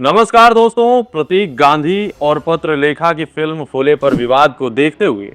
नमस्कार दोस्तों, प्रतीक गांधी और पत्रलेखा की फिल्म फूले पर विवाद को देखते हुए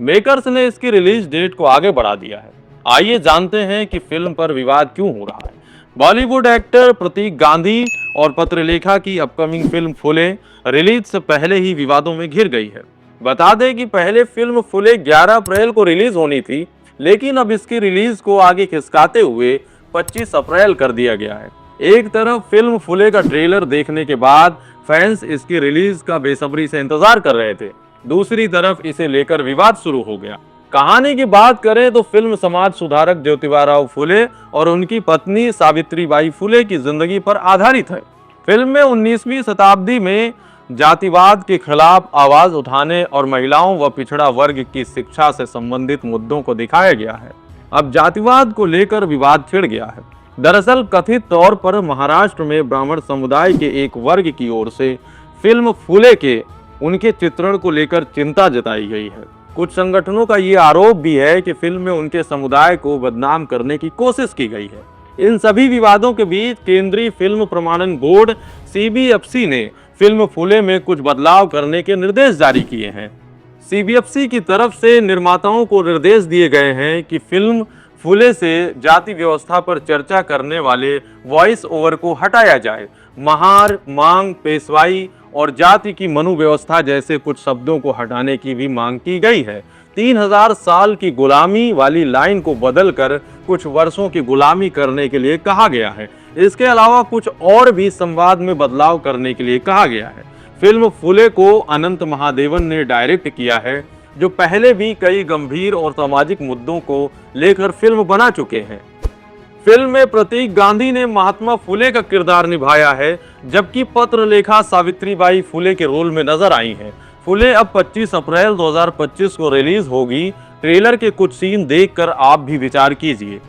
मेकर्स ने इसकी रिलीज डेट को आगे बढ़ा दिया है। आइए जानते हैं कि फिल्म पर विवाद क्यों हो रहा है। बॉलीवुड एक्टर प्रतीक गांधी और पत्रलेखा की अपकमिंग फिल्म फूले रिलीज से पहले ही विवादों में घिर गई है। बता दें कि पहले फिल्म फूले 11 अप्रैल को रिलीज होनी थी, लेकिन अब इसकी रिलीज को आगे खिसकाते हुए 25 अप्रैल कर दिया गया है। एक तरफ फिल्म फूले का ट्रेलर देखने के बाद फैंस इसकी रिलीज का बेसब्री से इंतजार कर रहे थे, दूसरी तरफ इसे लेकर विवाद शुरू हो गया। कहानी की बात करें तो फिल्म समाज सुधारक ज्योतिबा फूले और उनकी पत्नी सावित्रीबाई फूले की जिंदगी पर आधारित है। फिल्म में 19वीं शताब्दी में जातिवाद के खिलाफ आवाज उठाने और महिलाओं व पिछड़ा वर्ग की शिक्षा से संबंधित मुद्दों को दिखाया गया है। अब जातिवाद को लेकर विवाद छिड़ गया है। दरअसल कथित तौर पर महाराष्ट्र में ब्राह्मण समुदाय के एक वर्ग की ओर से फिल्म फूले के उनके चित्रण को लेकर चिंता जताई गई है। कुछ संगठनों का ये आरोप भी है कि फिल्म में उनके समुदाय को बदनाम करने की कोशिश की गई है। इन सभी विवादों के बीच केंद्रीय फिल्म प्रमाणन बोर्ड CBFC ने फिल्म फूले में कुछ बदलाव करने के निर्देश जारी किए हैं। CBFC की तरफ से निर्माताओं को निर्देश दिए गए हैं कि फिल्म फूले से जाति व्यवस्था पर चर्चा करने वाले वॉइस ओवर को हटाया जाए। महार, मांग, पेशवाई और जाति की मनुव्यवस्था जैसे कुछ शब्दों को हटाने की भी मांग की गई है। 3000 साल की गुलामी वाली लाइन को बदलकर कुछ वर्षों की गुलामी करने के लिए कहा गया है। इसके अलावा कुछ और भी संवाद में बदलाव करने के लिए कहा गया है। फिल्म फूले को अनंत महादेवन ने डायरेक्ट किया है, जो पहले भी कई गंभीर और सामाजिक मुद्दों को लेकर फिल्म बना चुके हैं। फिल्म में प्रतीक गांधी ने महात्मा फूले का किरदार निभाया है, जबकि पत्रलेखा सावित्रीबाई फूले के रोल में नजर आई हैं। फूले अब 25 अप्रैल 2025 को रिलीज होगी। ट्रेलर के कुछ सीन देखकर आप भी विचार कीजिए।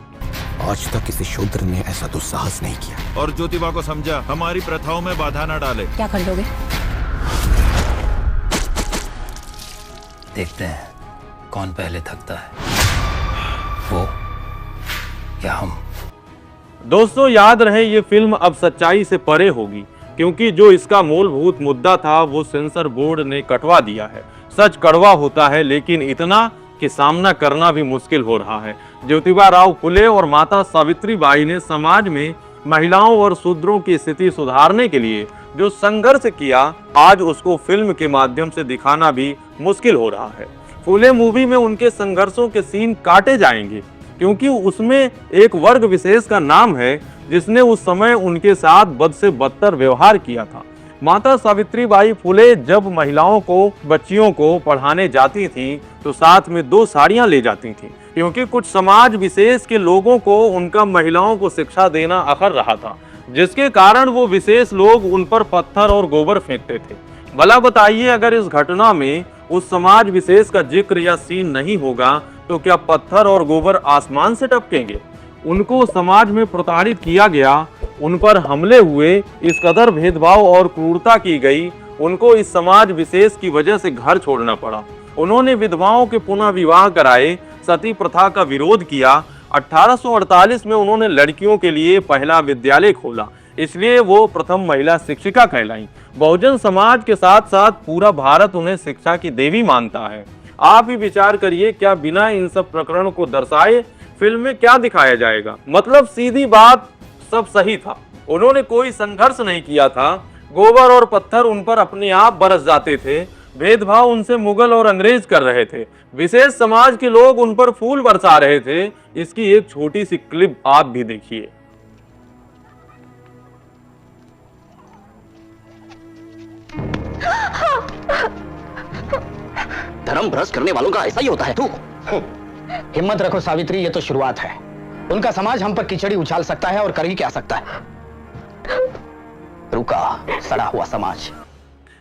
आज तक किसी शूद्र ने ऐसा दुस्साहस नहीं किया। और ज्योतिबा को समझा, हमारी प्रथाओं में बाधा न डाले। क्या कर लोगे? देखते हैं कौन पहले थकता है, वो या हम। दोस्तों याद रहे, ये फिल्म अब सच्चाई से परे होगी, क्योंकि जो इसका मूलभूत मुद्दा था वो सेंसर बोर्ड ने कटवा दिया है। सच कड़वा होता है, लेकिन इतना कि सामना करना भी मुश्किल हो रहा है। ज्योतिबा फूले और माता सावित्रीबाई ने समाज में महिलाओं और शूद्रों की स्थिति सुधारने के लिए जो संघर्ष किया, आज उसको फिल्म के माध्यम से दिखाना भी मुश्किल हो रहा है। फूले मूवी में उनके संघर्षों के सीन काटे जाएंगे, क्योंकि उसमें एक वर्ग विशेष का नाम है जिसने उस समय उनके साथ बद से बदतर व्यवहार किया था। माता सावित्रीबाई फूले जब महिलाओं को, बच्चियों को पढ़ाने जाती थी तो साथ में 2 साड़ियां ले जाती थी, क्योंकि कुछ समाज विशेष के लोगों को उनका महिलाओं को शिक्षा देना अखर रहा था, जिसके कारण वो विशेष लोग उन पर पत्थर और गोबर फेंकते थे। भला बताइए, अगर इस घटना में उस समाज विशेष का जिक्र या सीन नहीं होगा तो क्या पत्थर और गोबर आसमान से टपकेंगे? उनको समाज में प्रताड़ित किया गया, उन पर हमले हुए, इस कदर भेदभाव और क्रूरता की गई, उनको इस समाज विशेष की वजह से घर छोड़ना पड़ा। उन्होंने विधवाओं के पुनः विवाह कराए, सती प्रथा का विरोध किया। 1848 में उन्होंने लड़कियों के लिए पहला विद्यालय खोला, इसलिए वो प्रथम महिला शिक्षिका कहलाई। बहुजन समाज के साथ साथ पूरा भारत उन्हें शिक्षा की देवी मानता है। आप ही विचार करिए, क्या बिना इन सब प्रकरणों को दर्शाए फिल्म में क्या दिखाया जाएगा? मतलब सीधी बात, सब सही था, उन्होंने कोई संघर्ष नहीं किया था। गोबर और पत्थर उन पर अपने आप बरस जाते थे। भेदभाव उनसे मुगल और अंग्रेज कर रहे थे। विशेष समाज के लोग उन पर फूल बरसा रहे थे। इसकी एक छोटी सी क्लिप आप भी देखिए। धर्म भ्रष्ट करने वालों का ऐसा ही होता है। तू हिम्मत रखो सावित्री, ये तो शुरुआत है। उनका समाज हम पर कीचड़ी उछाल सकता है और कर ही क्या सकता है। रुका सड़ा हुआ समाज।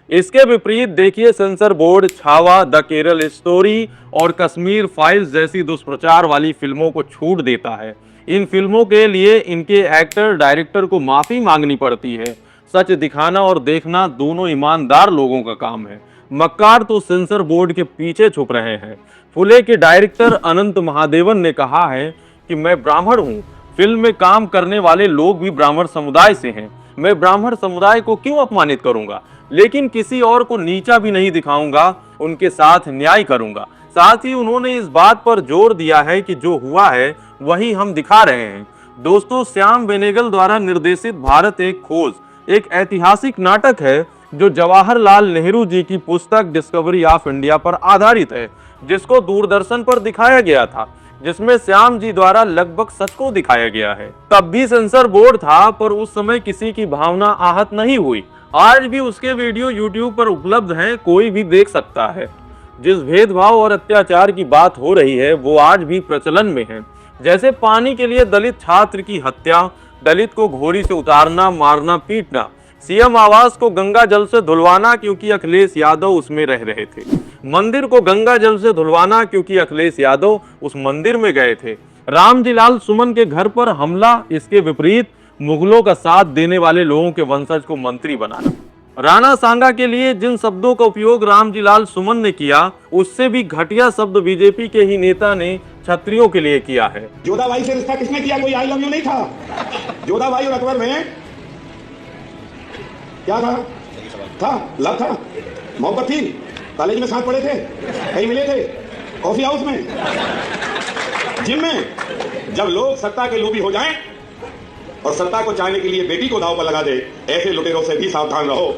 इसके विपरीत देखिए, censor board Chhaava, the Kerala story और कश्मीर फाइल्स जैसी दुष्प्रचार वाली फिल्मों को छूट देता है। इन फिल्मों के लिए इनके एक्टर, डायरेक्टर को माफी मांगनी पड़ती है। सच दिखाना और देखना दोनों ईमानदार लोगों का काम है। मक्कार तो सेंसर बोर्ड के पीछे छुप रहे हैं। फूले के डायरेक्टर अनंत महादेवन ने कहा है कि मैं ब्राह्मण हूँ। फिल्म में काम करने वाले लोग भी ब्राह्मण समुदाय से हैं। मैं ब्राह्मण समुदाय को क्यों अपमानित करूंगा, लेकिन किसी और को नीचा भी नहीं दिखाऊंगा, उनके साथ न्याय करूंगा। साथ ही उन्होंने इस बात पर जोर दिया है कि जो हुआ है वही हम दिखा रहे हैं। दोस्तों, श्याम बेनेगल द्वारा निर्देशित भारत एक खोज एक ऐतिहासिक नाटक है जो जवाहरलाल नेहरू जी की पुस्तक डिस्कवरी ऑफ इंडिया पर आधारित है, जिसको दूरदर्शन पर दिखाया गया था, जिसमें श्याम जी द्वारा लगभग सच को दिखाया गया है। तब भी सेंसर बोर्ड था, पर उस समय किसी की भावना आहत नहीं हुई। आज भी उसके वीडियो YouTube पर उपलब्ध हैं, कोई भी देख सकता है। जिस भेदभाव और अत्याचार की बात हो रही है वो आज भी प्रचलन में है, जैसे पानी के लिए दलित छात्र की हत्या, दलित को घोड़ी से उतारना, मारना, पीटना, सीएम आवास को गंगा जल से धुलवाना क्योंकि अखिलेश यादव उसमें रह रहे थे, मंदिर को गंगा जल से धुलवाना क्योंकि अखिलेश यादव उस मंदिर में गए थे, रामजीलाल सुमन के घर पर हमला, इसके विपरीत मुगलों का साथ देने वाले लोगों के वंशज को मंत्री बनाना। राणा सांगा के लिए जिन शब्दों का उपयोग रामजीलाल सुमन ने किया, उससे भी घटिया शब्द बीजेपी के ही नेता ने क्षत्रियों के लिए किया है। जोधाबाई से रिश्ता किसने किया? कोई आई लव यू नहीं था। जोधाबाई और अकबर में क्या था? लव था, मोहब्बत थी। कॉलेज में साथ पढ़े थे, कहीं मिले थे, कॉफी हाउस में, जिम में। जब लोग सत्ता के लोभी हो जाएं और सत्ता को चाहने के लिए बेटी को दांव पर लगा दे, ऐसे लुटेरों से भी सावधान रहो।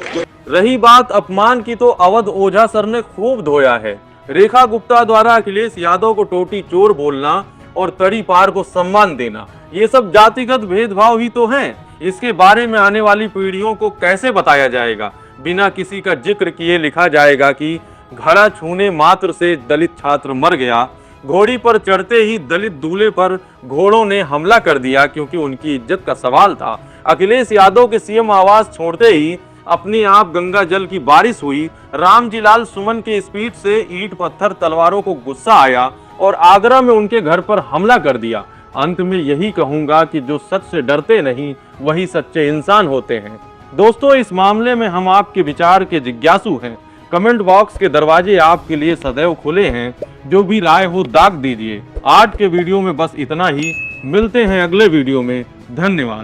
रही बात अपमान की, तो अवध ओझा सर ने खूब धोया है। रेखा गुप्ता द्वारा अखिलेश यादव को टोटी चोर बोलना और तड़ी पार को सम्मान देना, ये सब जातिगत भेदभाव ही तो हैं। इसके बारे में आने वाली पीढ़ियों को कैसे बताया जाएगा? बिना किसी का जिक्र किए लिखा जाएगा कि घड़ा छूने मात्र से दलित छात्र मर गया, घोड़ी पर चढ़ते ही दलित दूल्हे पर घोड़ों ने हमला कर दिया क्योंकि उनकी इज्जत का सवाल था। अखिलेश यादव के सीएम आवास छोड़ते ही अपने आप गंगा जल की बारिश हुई। रामजीलाल सुमन के स्पीड से ईंट पत्थर तलवारों को गुस्सा आया और आगरा में उनके घर पर हमला कर दिया। अंत में यही कहूंगा कि जो सच से डरते नहीं वही सच्चे इंसान होते हैं। दोस्तों, इस मामले में हम आपके विचार के जिज्ञासु हैं। कमेंट बॉक्स के दरवाजे आपके लिए सदैव खुले हैं। जो भी राय हो दाग दीजिए। आज के वीडियो में बस इतना ही। मिलते हैं अगले वीडियो में। धन्यवाद।